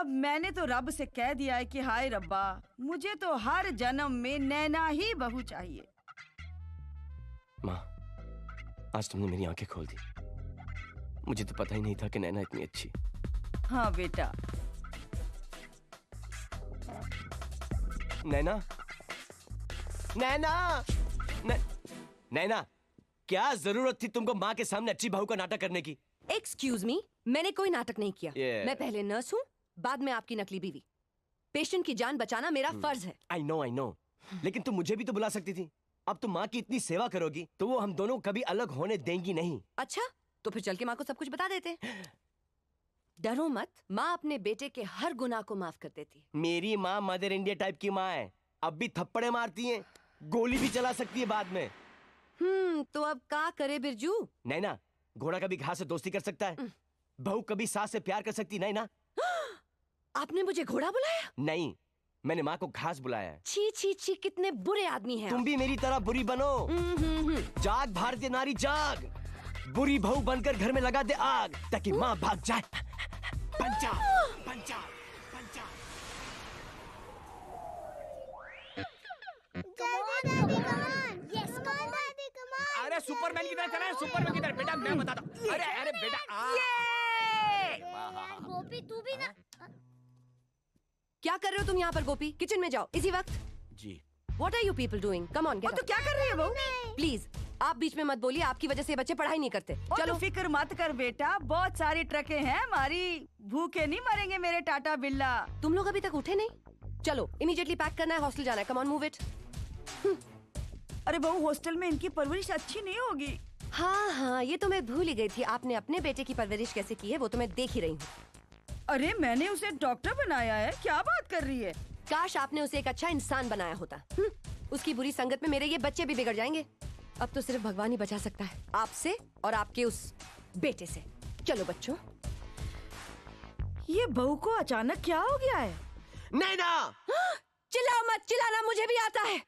अब मैंने तो रब से कह दिया है कि हाय रब्बा, मुझे तो हर जन्म में नैना ही बहू चाहिए। माँ, आज तुमने मेरी आंखें खोल दी। मुझे तो पता ही नहीं था कि नैना इतनी अच्छी। हाँ बेटा। नैना, नैना, नैना, क्या जरूरत थी तुमको माँ के सामने अच्छी बहू का नाटक करने की? एक्सक्यूज मी, मैंने कोई नाटक नहीं किया। मैं पहले नर्स हूँ, बाद में आपकी नकली बीवी। पेशेंट की जान बचाना मेरा फर्ज है। I know, लेकिन तुम मुझे भी तो बुला सकती थी। अब तुम माँ की इतनी सेवा करोगी तो वो हम दोनों कभी अलग होने देंगी नहीं। अच्छा, तो फिर चल के माँ को सब कुछ बता देते। डरो मत, माँ अपने बेटे के हर गुनाह को माफ कर देती। मेरी माँ मदर इंडिया टाइप की माँ है। अब भी थप्पड़े मारती है, गोली भी चला सकती है बाद में। तो अब क्या करे बिरजू? नैना, घोड़ा कभी घास से दोस्ती कर सकता है, बहू कभी सास से प्यार कर सकती है ना? आपने मुझे घोड़ा बुलाया? नहीं, मैंने माँ को घास बुलाया। छी छी छी, कितने बुरे आदमी हैं। तुम भी मेरी तरह बुरी बनो। जाग भारतीय नारी जाग, बुरी बहू बनकर घर में लगा दे आग, ताकि माँ भाग जाए। पंचा, पंचा, पंचा। अरे सुपरमैन की तरह चला है, सुपरमैन की तरह। बेटा मैं बताता हूँ। अरे बेटा, गोपी तू भी ना। क्या कर रहे हो तुम यहाँ पर गोपी? किचन में जाओ इसी वक्त। जी। What are you people doing? Come on, get up. तो क्या कर रही है बहू? प्लीज आप बीच में मत बोलिए, आपकी वजह से बच्चे पढ़ाई नहीं करते। चलो फिक्र मत कर बेटा, बहुत सारी ट्रकें हैं हमारी, भूखे नहीं मरेंगे मेरे टाटा बिल्ला। तुम लोग अभी तक उठे नहीं? चलो इमीडिएटली पैक करना है, हॉस्टल जाना है। Come on, move it. अरे बहू, हॉस्टल में इनकी परवरिश अच्छी नहीं होगी। हाँ, ये तो मैं भूल ही गई थी। आपने अपने बेटे की परवरिश कैसे की है वो तो मैं देख ही रही हूँ। अरे मैंने उसे डॉक्टर बनाया है, क्या बात कर रही है? काश आपने उसे एक अच्छा इंसान बनाया होता। उसकी बुरी संगत में मेरे ये बच्चे भी बिगड़ जाएंगे। अब तो सिर्फ भगवान ही बचा सकता है, आपसे और आपके उस बेटे से। चलो बच्चों। ये बहू को अचानक क्या हो गया है? नैना! चिल्लाओ मत, चिल्लाना मुझे भी आता है।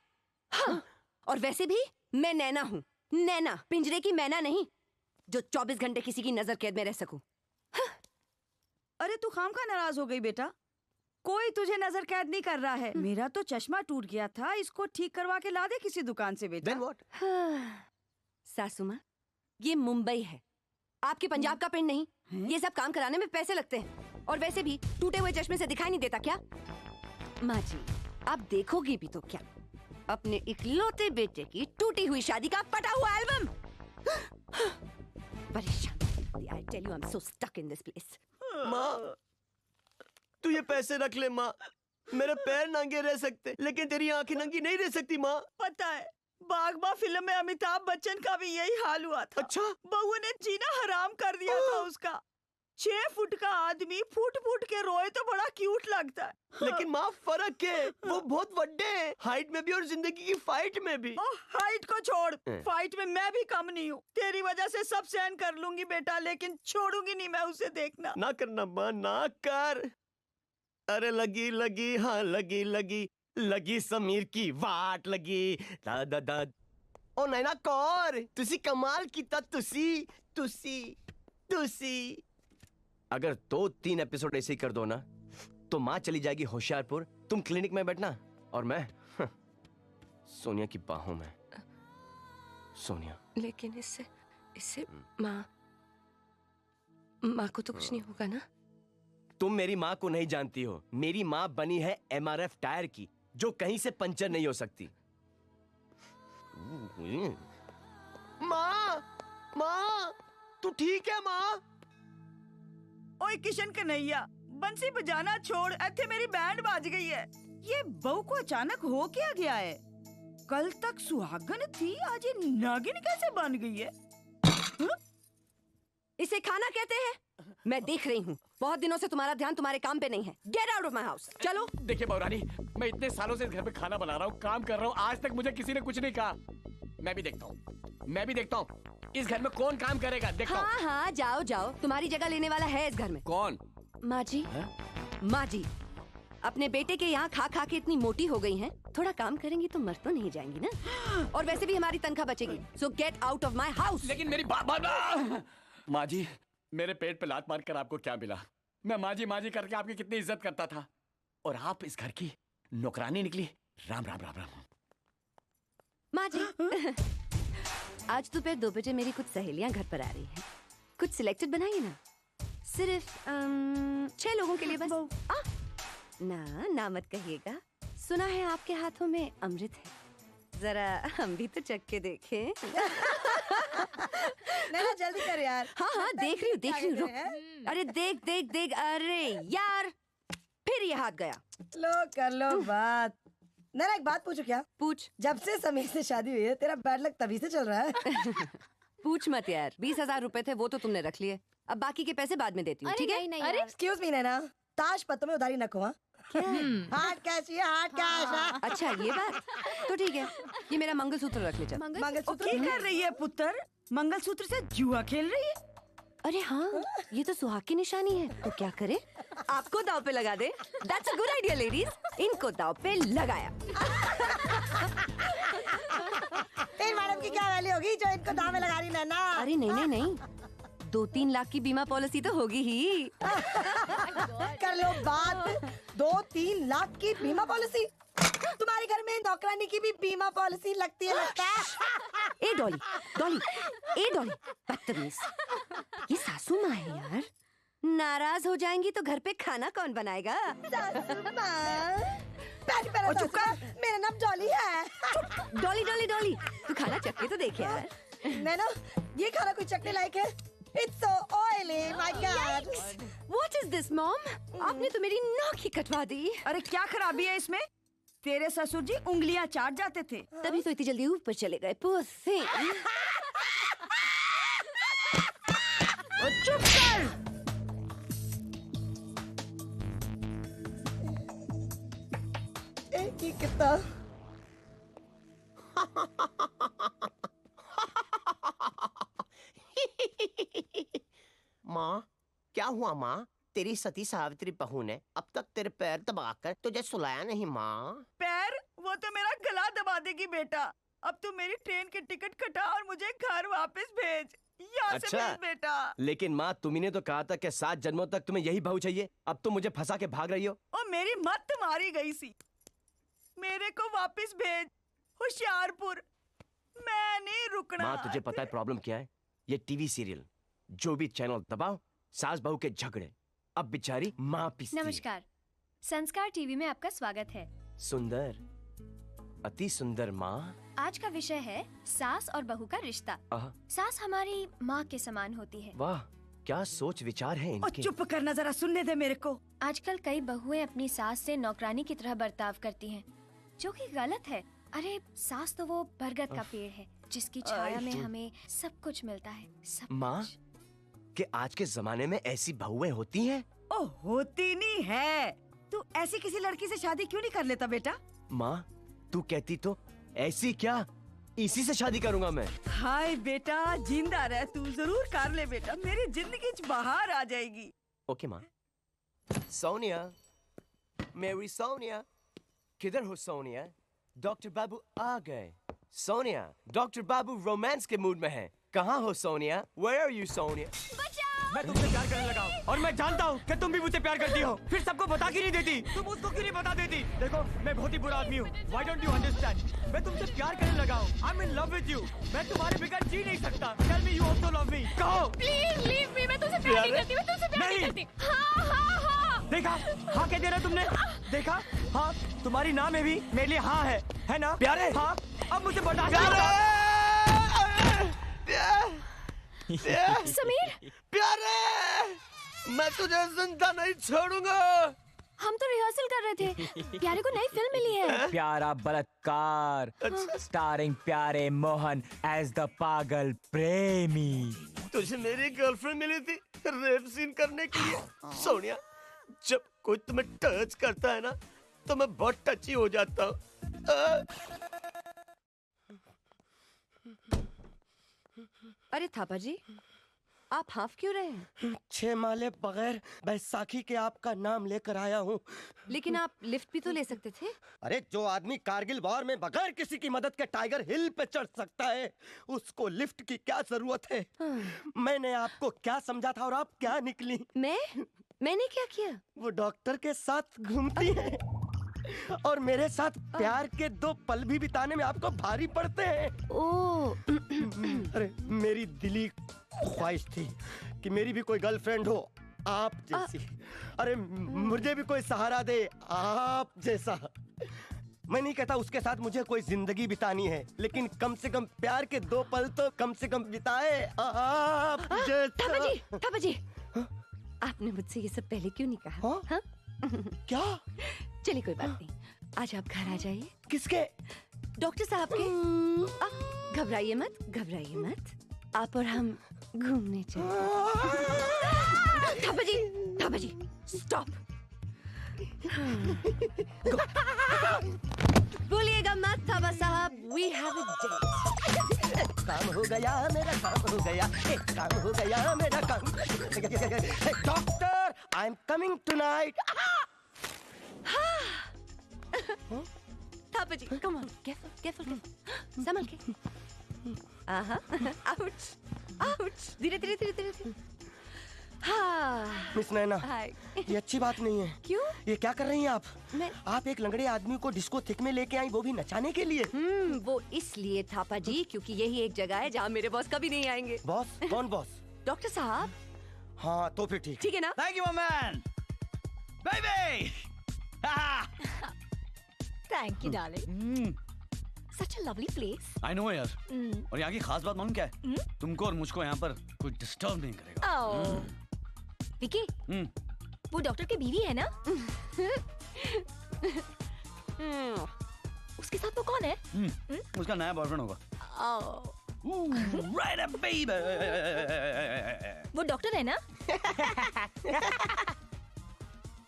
हाँ, और वैसे भी मैं नैना हूँ, नैना, पिंजरे की मैना नहीं, जो 24 घंटे किसी की नजर कैद में रह सकूं। अरे तू खामखा नाराज हो गई बेटा, कोई तुझे नजर कैद नहीं कर रहा है। मेरा तो चश्मा टूट गया था, इसको ठीक करवा के ला दे किसी दुकान से बेटा। Then what? सासू माँ, ये मुंबई है, आपके पंजाब का पिंड नहीं। ये सब काम कराने में पैसे लगते हैं, और वैसे भी टूटे हुए चश्मे से दिखाई नहीं देता क्या? माँ जी, आप देखोगी भी तो क्या, अपने इकलौते बेटे की टूटी हुई शादी का फटा हुआ एल्बम। परेशान, I tell you I'm so stuck in this place. माँ, तू ये पैसे रख ले माँ, मेरे पैर नंगे रह सकते लेकिन तेरी आंखें नंगी नहीं रह सकती माँ। पता है, बागबा फिल्म में अमिताभ बच्चन का भी यही हाल हुआ था। अच्छा? बहू ने जीना हराम कर दिया था उसका। 6 फुट का आदमी फुट फुट के रोए तो बड़ा क्यूट लगता है। लेकिन माँ फर्क है, वो बहुत बड़े हैं, हाइट में भी और जिंदगी की फाइट में भी। हाइट को छोड़, फाइट में मैं भी कम नहीं हूँ। तेरी वजह से सब सहन कर लूंगी बेटा, लेकिन छोड़ूंगी नहीं मैं उसे। देखना ना करना माँ, ना कर। अरे लगी लगी, हाँ लगी लगी, लगी समीर की वाट लगी। दा दा दा। ओ नैना कौर, तुसी कमाल कीता, तुसी तुसी तुसी। अगर 2-3 एपिसोड ऐसे ही कर दो ना, तो माँ चली जाएगी होशियारपुर, तुम क्लिनिक में बैठना, और मैं सोनिया की बाहों में। सोनिया। लेकिन इससे माँ को तो कुछ नहीं होगा ना? तुम मेरी माँ को नहीं जानती हो। मेरी माँ बनी है MRF टायर की, जो कहीं से पंचर नहीं हो सकती। माँ, तू ठीक है माँ? ओए किशन कन्हैया, बंसी बजाना छोड़, इत्थे मेरी बैंड बाज गई है। ये बहू को अचानक हो क्या गया है? कल तक सुहागन थी, आज ये नागिन कैसे बन गई है? इसे खाना कहते हैं? मैं देख रही हूँ, बहुत दिनों से तुम्हारा ध्यान तुम्हारे काम पे नहीं है। Get out of my house, चलो। देखिए बहुरानी, मैं इतने सालों से इस घर में खाना बना रहा हूँ, काम कर रहा हूँ, आज तक मुझे किसी ने कुछ नहीं कहा। मैं भी देखता हूँ इस घर में कौन काम करेगा। देखता हूँ। हाँ, जाओ, तुम्हारी जगह लेने वाला है इस घर में। कौन? माँ जी, अपने बेटे के यहाँ खा खा के इतनी मोटी हो गई हैं, थोड़ा काम करेंगी तो मर तो नहीं जाएंगी ना? और वैसे भी हमारी तनख्वाह बचेगी। सो get out of my house. लेकिन मेरी माँ जी, मेरे पेट पे लात मारकर आपको क्या मिला? मैं माँ जी करके आपकी कितनी इज्जत करता था, और आप इस घर की नौकरानी निकली। राम राम राम राम। माँ जी आज दोपहर 2 बजे मेरी कुछ सहेलियां घर पर आ रही हैं। कुछ सिलेक्टेड बनाइए ना, सिर्फ 6 लोगों के लिए बस। ना मत कहिएगा, सुना है आपके हाथों में अमृत है, जरा हम भी तो चख के देखें। नैना जल्दी कर यार। हाँ देख रही हूँ रुक। अरे देख अरे यार फिर ये हाथ गया। लो कर लो बात। नैना एक बात पूछो क्या? पूछ। जब से समीर से शादी हुई है तेरा बैड लक तभी से चल रहा है। पूछ मत यार, 20,000 रुपए थे वो तो तुमने रख लिए, अब बाकी के पैसे बाद में देती हूँ, ठीक है? अरे एक्सक्यूज मी नैना, ताश पत्तों में उधारी न खोआ। हार्ड कैश ये हार्ड कैश। अच्छा ये बात तो ठीक है, ये मेरा मंगलसूत्र रख ले चल। मंगलसूत्र क्या कर रही है पुत्र? मंगलसूत्र से जुआ खेल रही है? अरे हाँ, ये तो सुहाग की निशानी है, तो क्या करे? आपको दाव पे लगा दे। That's a good idea, ladies. इनको दाव पे लगाया। तेरी मैडम की क्या वैल्यू होगी जो इनको दाव में लगा रही नैना? अरे नहीं, 2-3 लाख की बीमा पॉलिसी तो होगी ही। कर लो बात। 2-3 लाख की बीमा पॉलिसी? तुम्हारे घर में नौकरानी की भी बीमा पॉलिसी लगती है लगता है? ए डॉली, बदतमीज। ये सासू माँ है यार, नाराज हो जाएंगी तो घर पे खाना कौन बनाएगा? चुप कर, मेरा नाम डॉली है। डॉली, तू खाना चख के तो देख यार। नैना ये खाना कोई चखने लायक है? It's so oily, my God. What is this, mom? आपने तो मेरी नाक ही कटवा दी। अरे क्या खराबी है इसमें? तेरे ससुर जी उंगलियां चाट जाते थे। तभी तो इतनी जल्दी ऊपर चले गए। Poor thing. चुप कर। एक ही कितना माँ क्या हुआ माँ? तेरी सती सावित्री बहू ने अब तक तेरे पैर दबाकर तुझे सुलाया नहीं माँ? पैर? वो तो मेरा गला दबा देगी बेटा। अब तू मेरी ट्रेन की टिकट कटा और मुझे घर वापस भेज। यहाँ से भेज बेटा। लेकिन माँ तुम्ही ने तो कहा था कि 7 जन्मों तक तुम्हें यही बहू चाहिए, अब तुम मुझे फंसा के भाग रही हो। और मेरी मत मारी गई सी। मेरे को वापस भेज होशियारपुर, मैं नहीं रुकना। माँ तुझे पता है प्रॉब्लम क्या है? ये टीवी सीरियल जो भी चैनल दबाओ, सास बहू के झगड़े, अब बेचारी माँ पिसती है। नमस्कार, संस्कार टीवी में आपका स्वागत है। सुंदर, अति सुंदर माँ। आज का विषय है सास और बहू का रिश्ता। सास हमारी माँ के समान होती है। वाह क्या सोच विचार है और इनके। चुप करना, जरा सुनने दे मेरे को। आजकल कई बहुएं अपनी सास से नौकरानी की तरह बर्ताव करती हैं, जो कि गलत है। अरे सास तो वो बरगद का पेड़ है जिसकी छाया में हमें सब कुछ मिलता है, सब माँ कुछ। कि आज के जमाने में ऐसी बहुएं होती हैं? ओ होती नहीं है। तू ऐसी किसी लड़की से शादी क्यों नहीं कर लेता बेटा? माँ तू कहती तो ऐसी क्या, इसी से शादी करूंगा मैं। हाय बेटा, जिंदा रह तू, जरूर कर ले बेटा, मेरी जिंदगी च बाहर आ जाएगी। ओके माँ। सोनिया, मेरी सोनिया, किधर हो सोनिया? डॉक्टर बाबू आ गए। सोनिया, डॉक्टर बाबू रोमांस के मूड में है। कहाँ हो Sonia? Where are you Sonia? मैं तुमसे प्यार करने लगा हूँ और मैं जानता हूँ कि तुम भी मुझे प्यार करती हो, फिर सबको बता क्यों नहीं देती? तुम उसको क्यों नहीं बता देती? देखो मैं बहुत ही बुरा आदमी हूँ। Why don't you understand? मैं तुमसे प्यार करने लगा हूँ। I'm in love with you. मैं तुम्हारे बगैर जी नहीं सकता। Tell me you also love me. कहो। Please leave me, मैं तुमसे प्यार नहीं करती, मैं तुमसे प्यार नहीं करती। हाँ। देखा? हाँ कह दे रहा तुमने? देखा? हाँ तुम्हारी नाम में भी मेरे लिए हाँ है ना? प्यारे। हाँ अब मुझे बर्दाश्त नहीं होता। समीर, प्यारे, मैं तुझे जिंदा नहीं छोड़ूंगा। हम तो रिहर्सल कर रहे थे। प्यारे को नई फिल्म मिली है। प्यारा बलात्कार, स्टारिंग प्यारे मोहन एज द पागल प्रेमी। तुझे मेरी गर्लफ्रेंड मिली थी रेप सीन करने के लिए। सोनिया, जब कोई तुम्हें टच करता है ना तो मैं बहुत टची हो जाता हूँ। अरे थापा जी, आप हाफ क्यों रहे हैं? 6 माले बगैर बैसाखी के आपका नाम लेकर आया हूँ। लेकिन आप लिफ्ट भी तो ले सकते थे। अरे जो आदमी कारगिल वॉर में बगैर किसी की मदद के टाइगर हिल पे चढ़ सकता है, उसको लिफ्ट की क्या जरूरत है? मैंने आपको क्या समझा था और आप क्या निकली? मैंने क्या किया? वो डॉक्टर के साथ घूमती है और मेरे साथ प्यार के 2 पल भी बिताने में आपको भारी पड़ते हैं। ओह अरे मेरी दिली ख्वाहिश थी कि मेरी भी कोई गर्लफ्रेंड हो आप जैसी। अरे मुझे भी कोई सहारा दे आप जैसा। मैं नहीं कहता उसके साथ मुझे कोई जिंदगी बितानी है, लेकिन कम से कम प्यार के 2 पल तो कम से कम बिताए आप जैसा। थापा जी, आपने मुझसे ये सब पहले क्यों नहीं कहा? हाँ? हाँ? क्या? चलिए कोई बात नहीं, आज आप घर आ जाइए। किसके? डॉक्टर साहब के। घबराइए मत, घबराइए मत, आप और हम घूमने चलें। थापा जी, स्टॉप। बोलिएगा मत थापा साहब, वी हैव अ डेट। काम हो गया मेरा, काम हो गया, काम हो गया मेरा, काम। Doctor, I am coming tonight. Thapa ji, come on, careful, संभल के। आहा, आउच, धीरे। हाँ। Miss Naina, hi. ये अच्छी बात नहीं है। क्यों? ये क्या कर रही हैं आप? मैं आप एक लंगड़े आदमी को डिस्को थिक में लेके आई, वो भी नचाने के लिए। वो इसलिए थापा जी क्योंकि यही एक जगह है जहाँ मेरे बॉस कभी नहीं आएंगे। बॉस? कौन बॉस? डॉक्टर साहब। हाँ तो फिर ठीक है ना? Thank you, my man. Baby. Thank you darling. Such a lovely place. I know यार। और यहाँ की खास बात मालूम क्या है? तुमको और मुझको यहाँ पर कोई डिस्टर्ब नहीं करेगा। विकी, वो डॉक्टर की बीवी है ना? उसके साथ वो कौन है? उसका नया बॉयफ्रेंड होगा। Right up, baby. वो डॉक्टर है ना?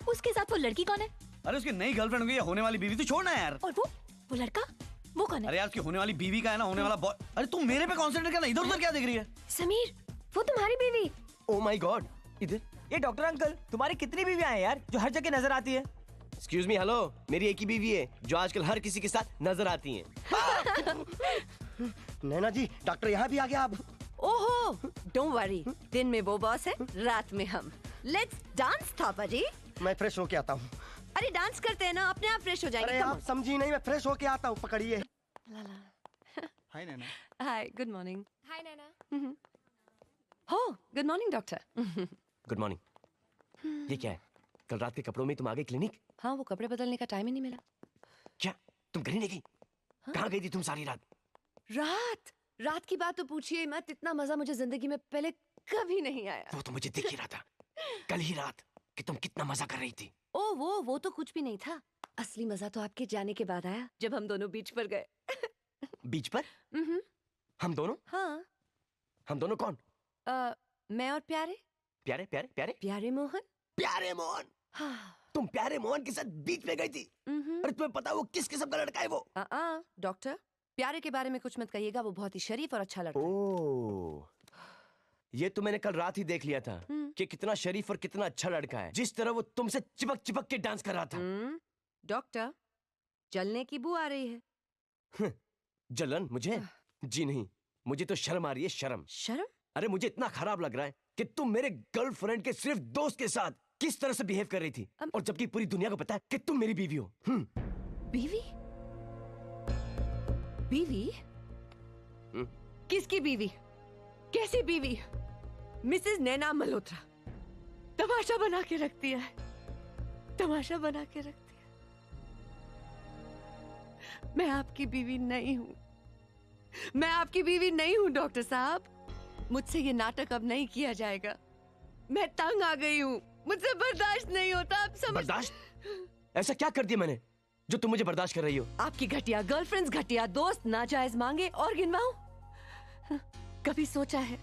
उसके साथ वो लड़की कौन है? अरे उसकी नई गर्लफ्रेंड होगी या होने वाली बीवी, तो छोड़ना यार। और वो लड़का, वो कौन है? अरे यार उसकी होने वाली बीवी का है ना, होने वाला बॉय। अरे तुम मेरे पे कॉन्सेंट्रेट करना, इधर उधर क्या देख रही है? समीर, वो तुम्हारी बीवी। ओ माय गॉड, इधर। ये डॉक्टर अंकल, तुम्हारी कितनी बीवियां हैं यार जो हर जगह नजर आती है? एक्सक्यूज मी, हेलो, मेरी एक ही बीवी है जो आजकल हर किसी के साथ नजर आती है। नैना जी, डॉक्टर यहाँ भी आ गया अब। ओहो, डोंट वरी, दिन में वो बॉस है, रात में हम। लेट्स डांस थापा जी। मैं फ्रेश होके आता हूँ। अरे डांस करते हैं ना, अपने आप फ्रेश हो जाएंगे। अरे आप समझी नहीं, मैं फ्रेश होके आता हूँ, पकड़िए। हाय नैना। हाय, गुड मॉर्निंग। हाय नैना। हो, good morning doctor. Good morning. ये क्या है? कल रात के कपड़ों में तुम आ गई क्लिनिक? हाँ, वो कपड़े बदलने का टाइम ही नहीं मिला। क्या तुम घर ही नहीं गई? कहाँ गई थी तुम सारी रात? रात की बात तो पूछिए मत, इतना मजा मुझे जिंदगी में पहले कभी नहीं आया। वो तो मुझे दिख ही रहा था कल ही रात कि तुम कितना मजा कर रही थी। ओ वो तो कुछ भी नहीं था। असली मजा तो आपके जाने के बाद आया, जब हम दोनों बीच पर गए। बीच पर? हम दोनों? हाँ। हम दोनों कौन? मैं और प्यारे मोहन। प्यारे मोहन? हाँ। तुम प्यारे मोहन के साथ बीच में गई थी? अरे तुम्हें पता है वो किस किस्म का लड़का है वो? डॉक्टर, प्यारे के बारे में कुछ मत कहिएगा, वो बहुत ही शरीफ और अच्छा लड़का है। ओह, ये तो मैंने कल रात ही देख लिया था कि कितना शरीफ और कितना अच्छा लड़का है। जिस तरह वो तुमसे चिपक के डांस कर रहा था। डॉक्टर, जलने की बू आ रही है। जलन? मुझे? जी नहीं, मुझे तो शर्म आ रही है। शर्म? अरे मुझे इतना खराब लग रहा है कि तुम मेरे गर्लफ्रेंड के सिर्फ दोस्त के साथ किस तरह से बिहेव कर रही थी, और जबकि पूरी दुनिया को पता है कि तुम मेरी बीवी हो। बीवी? किसकी बीवी? कैसी बीवी? मिसेस नैना मल्होत्रा तमाशा बना के रखती है, तमाशा बना के रखती है। मैं आपकी बीवी नहीं हूँ, मैं आपकी बीवी नहीं हूँ डॉक्टर साहब। मुझसे ये नाटक अब नहीं किया जाएगा। मैं तंग आ गई हूँ, मुझसे बर्दाश्त नहीं होता। आप समझ? बर्दाश्त? ऐसा क्या कर दिया मैंने जो तुम मुझे बर्दाश्त कर रही हो? आपकी घटिया गर्लफ्रेंड्स, घटिया दोस्त, नाजायज मांगे और गिनवाऊं? कभी सोचा है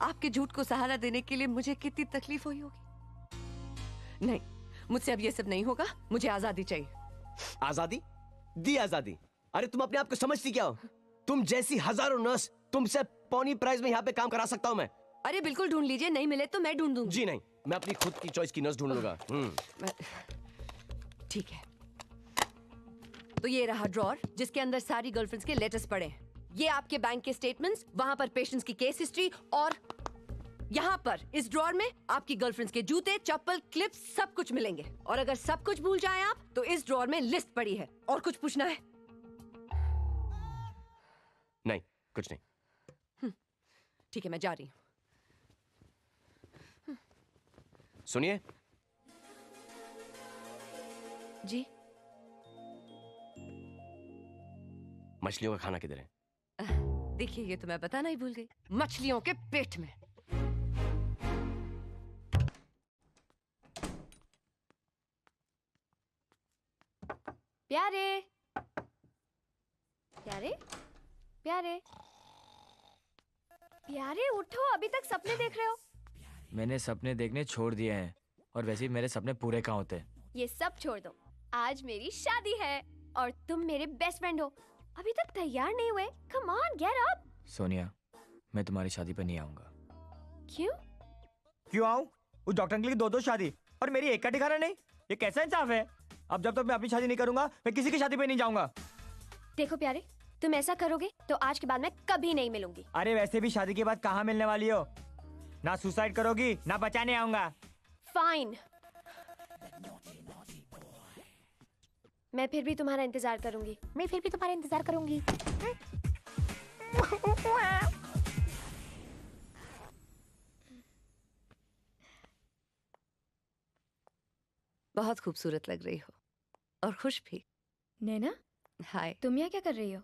आपके झूठ को सहारा देने के लिए मुझे कितनी तकलीफ हुई होगी? नहीं, मुझसे अब ये सब नहीं होगा। मुझे आजादी चाहिए। आजादी? दी आजादी? अरे तुम अपने आप को समझती क्या हो? तुम जैसी हजारों नर्स, तुमसे पौनी प्राइस में यहाँ पे काम करा सकता हूँ मैं। अरे बिल्कुल ढूंढ लीजिए, नहीं मिले तो मैं ढूंढ दूंगी। जी नहीं, मैं अपनी खुद की चॉइस की नर्स ढूंढ लूंगा। ठीक है, तो ये रहा ड्रॉर जिसके अंदर सारी गर्लफ्रेंड्स के लेटर्स पड़े हैं। ये आपके बैंक के स्टेटमेंट्स, वहां पर पेशेंट्स की केस हिस्ट्री और यहाँ पर इस ड्रॉर में आपकी गर्लफ्रेंड्स के जूते, चप्पल, क्लिप्स सब कुछ मिलेंगे। और अगर सब कुछ भूल जाएं आप तो इस ड्रॉर में लिस्ट पड़ी है। और कुछ पूछना है? नहीं, कुछ नहीं। ठीक है, मैं जा रही हूँ। सुनिए, जी? मछलियों का खाना किधर है? देखिए, ये तो मैं बताना ही भूल गई। मछलियों के पेट में। प्यारे प्यारे प्यारे प्यारे, उठो, अभी तक सपने देख रहे हो? मैंने सपने देखने छोड़ दिए हैं, और वैसे भी मेरे सपने पूरे कहाँ होते हैं। ये सब छोड़ दो, आज मेरी शादी है और तुम मेरे बेस्ट फ्रेंड हो। अभी तक तैयार नहीं हुए? Come on, get up. Sonia, मैं तुम्हारी शादी पर नहीं आऊंगा। क्यों? क्यों आऊं? उस डॉक्टर अंकल की दो शादी और मेरी एक का ठिकाना नहीं। ये कैसा इंसाफ है? अब जब तक मैं अपनी शादी नहीं करूंगा, मैं किसी की शादी पे नहीं जाऊंगा। देखो प्यारे, तुम ऐसा करोगे तो आज के बाद मैं कभी नहीं मिलूंगी। अरे वैसे भी शादी के बाद कहाँ मिलने वाली हो? ना सुसाइड करोगी ना बचाने आऊंगा। फाइन, मैं फिर भी तुम्हारा इंतजार करूंगी। बहुत खूबसूरत लग रही हो और खुश भी। नैना, हाय। तुम यहाँ क्या कर रही हो?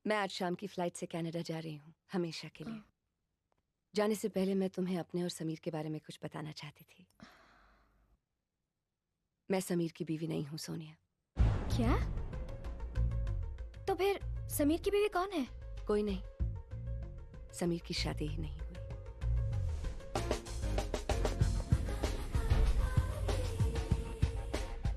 मैं आज शाम की फ्लाइट से कनाडा जा रही हूँ, हमेशा के लिए। जाने से पहले मैं तुम्हें अपने और समीर के बारे में कुछ बताना चाहती थी। मैं समीर की बीवी नहीं हूँ सोनिया। क्या? तो फिर समीर की बीवी कौन है? कोई नहीं, समीर की शादी ही नहीं।